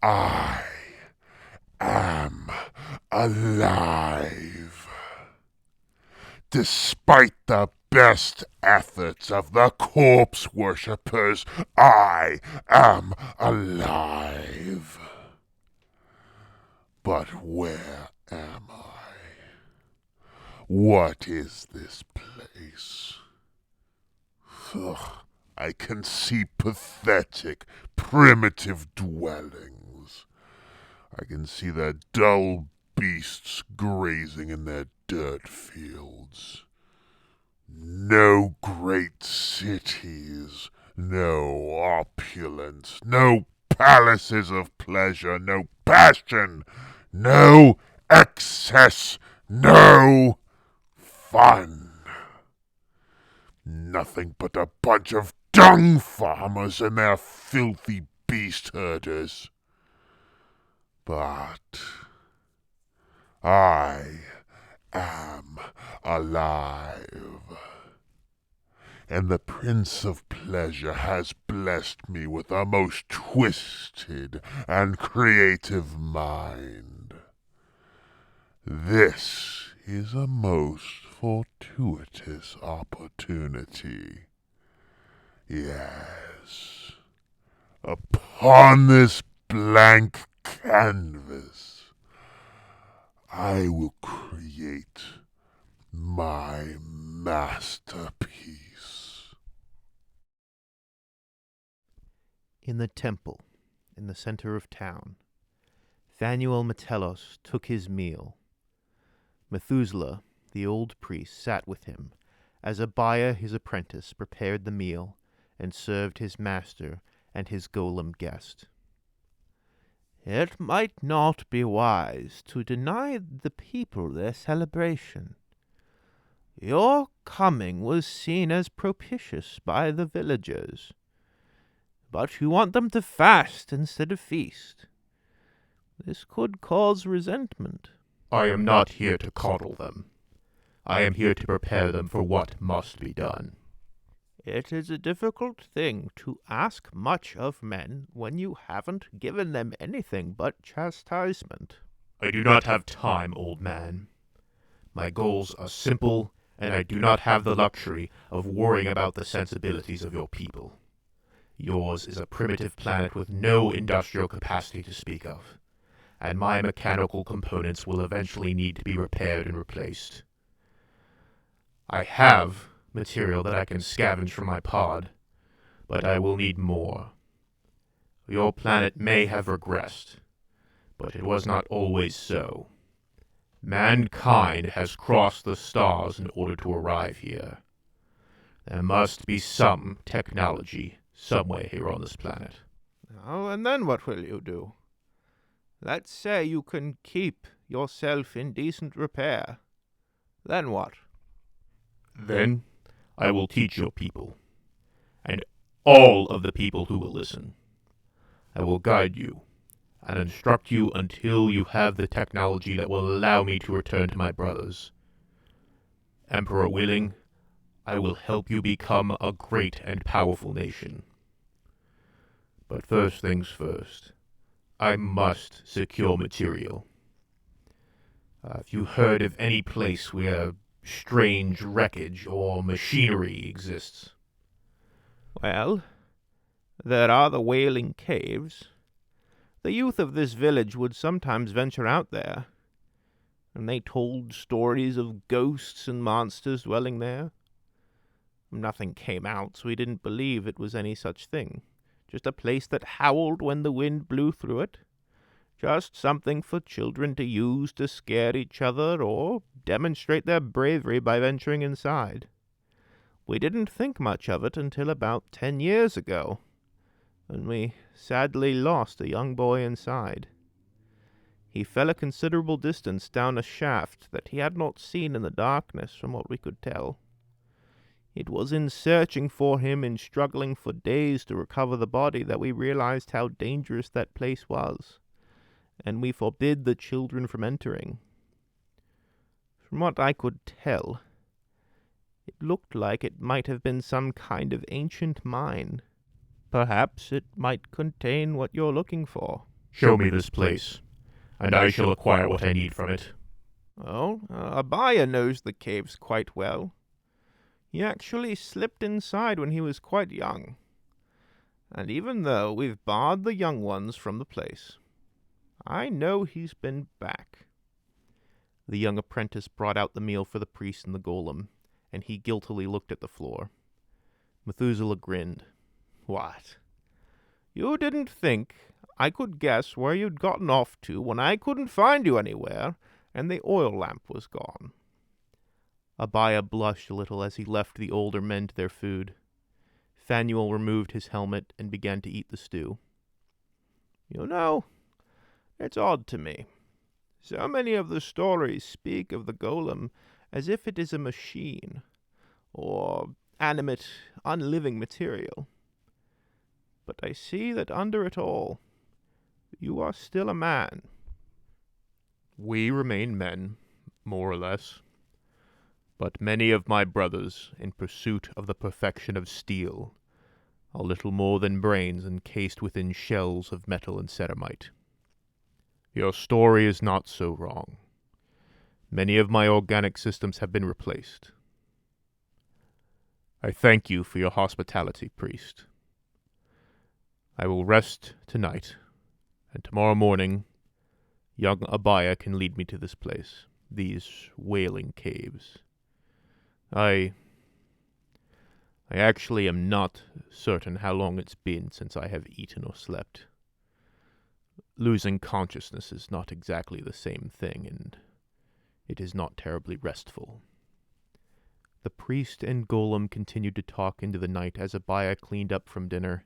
I am alive. Despite the best efforts of the corpse worshippers, I am alive. But where am I? What is this place? Ugh, I can see pathetic, primitive dwellings. I can see their dull beasts grazing in their dirt fields. No great cities, no opulence, no palaces of pleasure, no passion, no excess, no fun. Nothing but a bunch of dung farmers and their filthy beast herders. But I am alive, and the Prince of Pleasure has blessed me with a most twisted and creative mind. This is a most fortuitous opportunity. Yes, upon this blank canvas, I will create my masterpiece. In the temple, in the center of town, Phanuel Metellus took his meal. Methuselah, the old priest, sat with him, as Abiah his apprentice prepared the meal and served his master and his golem guest. "It might not be wise to deny the people their celebration. Your coming was seen as propitious by the villagers, but you want them to fast instead of feast. This could cause resentment." I am not here to coddle them. I am here to prepare them for what must be done. It is a difficult thing to ask much of men when you haven't given them anything but chastisement. I do not have time, old man. My goals are simple, and I do not have the luxury of worrying about the sensibilities of your people. Yours is a primitive planet with no industrial capacity to speak of, and my mechanical components will eventually need to be repaired and replaced. I have material that I can scavenge from my pod, but I will need more. Your planet may have regressed, but it was not always so. Mankind has crossed the stars in order to arrive here. There must be some technology somewhere here on this planet. Oh, and then what will you do? Let's say you can keep yourself in decent repair. Then what? Then I will teach your people, and all of the people who will listen. I will guide you and instruct you until you have the technology that will allow me to return to my brothers. Emperor willing, I will help you become a great and powerful nation. But first things first, I must secure material. Have you heard of any place where strange wreckage or machinery exists? Well, there are the Wailing Caves. The youth of this village would sometimes venture out there, and they told stories of ghosts and monsters dwelling there. Nothing came out, so we didn't believe it was any such thing. Just a place that howled when the wind blew through it. Just something for children to use to scare each other or demonstrate their bravery by venturing inside. We didn't think much of it until about 10 years ago, when we sadly lost a young boy inside. He fell a considerable distance down a shaft that he had not seen in the darkness, from what we could tell. It was in searching for him and struggling for days to recover the body that we realized how dangerous that place was, and we forbid the children from entering. From what I could tell, it looked like it might have been some kind of ancient mine. Perhaps it might contain what you're looking for. Show me this place, and I shall acquire what I need from it. Oh, Abaya knows the caves quite well. He actually slipped inside when he was quite young. And even though we've barred the young ones from the place, I know he's been back. The young apprentice brought out the meal for the priest and the golem, and he guiltily looked at the floor. Methuselah grinned. What? You didn't think I could guess where you'd gotten off to when I couldn't find you anywhere, and the oil lamp was gone. Abaya blushed a little as he left the older men to their food. Phanuel removed his helmet and began to eat the stew. You know, it's odd to me. So many of the stories speak of the golem as if it is a machine, or animate, unliving material. But I see that under it all, you are still a man. We remain men, more or less. But many of my brothers, in pursuit of the perfection of steel, are little more than brains encased within shells of metal and ceramite. Your story is not so wrong. Many of my organic systems have been replaced. I thank you for your hospitality, priest. I will rest tonight, and tomorrow morning, young Abaya can lead me to this place, these wailing caves. I actually am not certain how long it's been since I have eaten or slept. Losing consciousness is not exactly the same thing, and it is not terribly restful. The priest and golem continued to talk into the night as Abaya cleaned up from dinner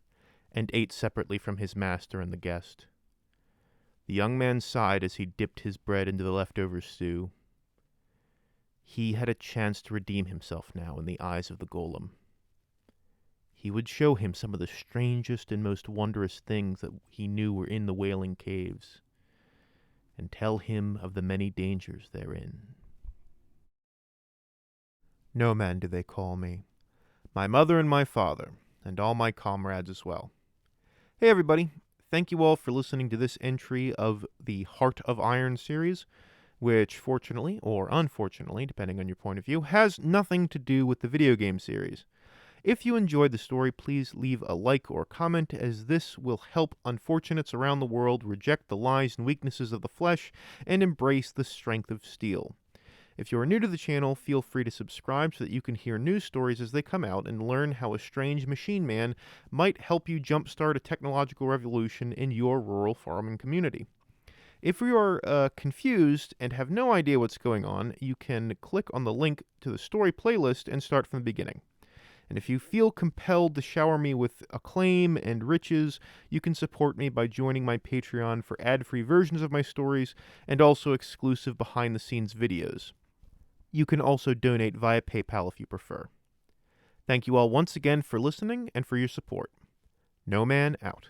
and ate separately from his master and the guest. The young man sighed as he dipped his bread into the leftover stew. He had a chance to redeem himself now in the eyes of the golem. He would show him some of the strangest and most wondrous things that he knew were in the Wailing Caves, and tell him of the many dangers therein. No man do they call me. My mother and my father, and all my comrades as well. Hey everybody, thank you all for listening to this entry of the Heart of Iron series, which fortunately, or unfortunately, depending on your point of view, has nothing to do with the video game series. If you enjoyed the story, please leave a like or comment, as this will help unfortunates around the world reject the lies and weaknesses of the flesh and embrace the strength of steel. If you are new to the channel, feel free to subscribe so that you can hear news stories as they come out and learn how a strange machine man might help you jumpstart a technological revolution in your rural farming community. If you are confused and have no idea what's going on, you can click on the link to the story playlist and start from the beginning. And if you feel compelled to shower me with acclaim and riches, you can support me by joining my Patreon for ad-free versions of my stories and also exclusive behind-the-scenes videos. You can also donate via PayPal if you prefer. Thank you all once again for listening and for your support. No Man out.